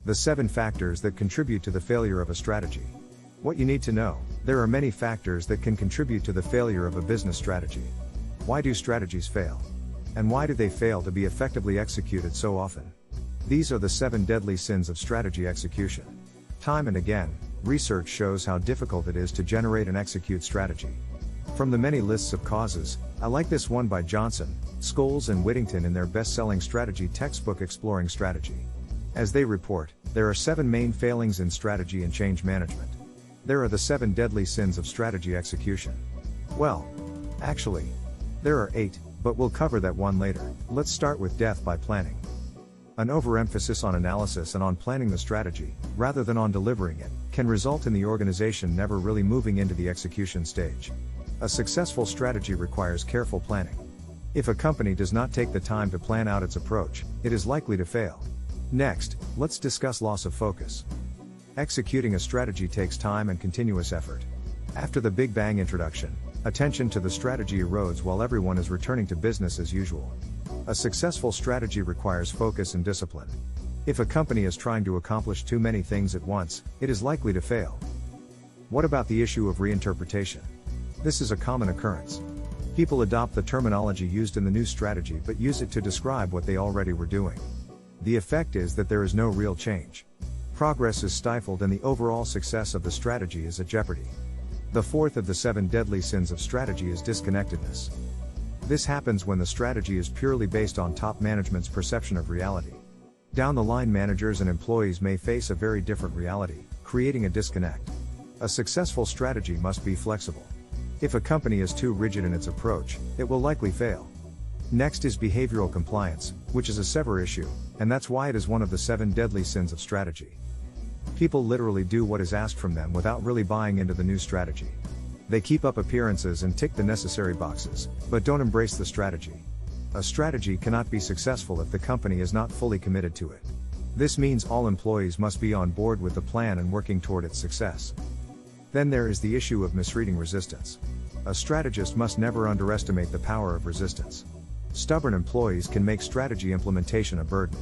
The 7 factors that contribute to the failure of a strategy. What you need to know: there are many factors that can contribute to the failure of a business strategy. Why do strategies fail? And why do they fail to be effectively executed so often? These are the 7 deadly sins of strategy execution. Time and again, research shows how difficult it is to generate and execute strategy. From the many lists of causes, I like this one by Johnson, Scholes and Whittington in their best-selling strategy textbook Exploring Strategy. As they report, there are 7 main failings in strategy and change management. There are the 7 deadly sins of strategy execution. Well, actually, there are 8, but we'll cover that one later. Let's start with death by planning. An overemphasis on analysis and on planning the strategy, rather than on delivering it, can result in the organization never really moving into the execution stage. A successful strategy requires careful planning. If a company does not take the time to plan out its approach, it is likely to fail. Next, let's discuss loss of focus. Executing a strategy takes time and continuous effort. After the Big Bang introduction, attention to the strategy erodes while everyone is returning to business as usual. A successful strategy requires focus and discipline. If a company is trying to accomplish too many things at once, it is likely to fail. What about the issue of reinterpretation? This is a common occurrence. People adopt the terminology used in the new strategy but use it to describe what they already were doing. The effect is that there is no real change. Progress is stifled and the overall success of the strategy is at jeopardy. The 4th of the 7 deadly sins of strategy is disconnectedness. This happens when the strategy is purely based on top management's perception of reality. Down the line, managers and employees may face a very different reality, creating a disconnect. A successful strategy must be flexible. If a company is too rigid in its approach, it will likely fail. Next is behavioral compliance, which is a severe issue, and that's why it is one of the 7 deadly sins of strategy. People literally do what is asked from them without really buying into the new strategy. They keep up appearances and tick the necessary boxes, but don't embrace the strategy. A strategy cannot be successful if the company is not fully committed to it. This means all employees must be on board with the plan and working toward its success. Then there is the issue of misreading resistance. A strategist must never underestimate the power of resistance. Stubborn employees can make strategy implementation a burden.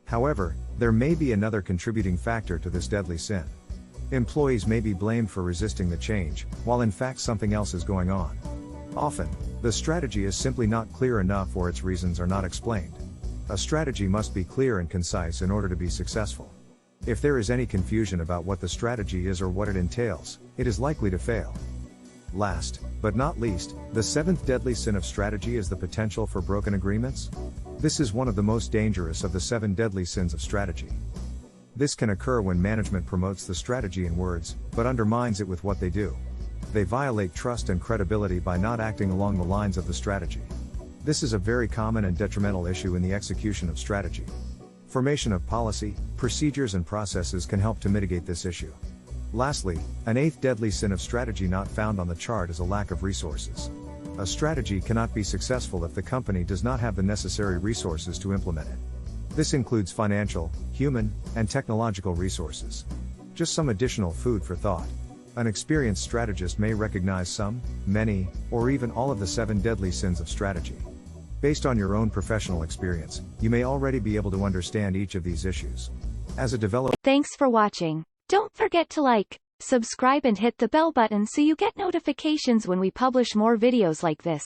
However, there may be another contributing factor to this deadly sin. Employees may be blamed for resisting the change, while in fact something else is going on. Often, the strategy is simply not clear enough or its reasons are not explained. A strategy must be clear and concise in order to be successful. If there is any confusion about what the strategy is or what it entails, it is likely to fail. Last, but not least, the 7th deadly sin of strategy is the potential for broken agreements. This is one of the most dangerous of the 7 deadly sins of strategy. This can occur when management promotes the strategy in words, but undermines it with what they do. They violate trust and credibility by not acting along the lines of the strategy. This is a very common and detrimental issue in the execution of strategy. Formation of policy, procedures and processes can help to mitigate this issue. Lastly, an 8th deadly sin of strategy not found on the chart is a lack of resources. A strategy cannot be successful if the company does not have the necessary resources to implement it. This includes financial, human, and technological resources. Just some additional food for thought. An experienced strategist may recognize some, many, or even all of the 7 deadly sins of strategy. Based on your own professional experience, you may already be able to understand each of these issues. As a developer, thanks for watching. Don't forget to like, subscribe and hit the bell button so you get notifications when we publish more videos like this.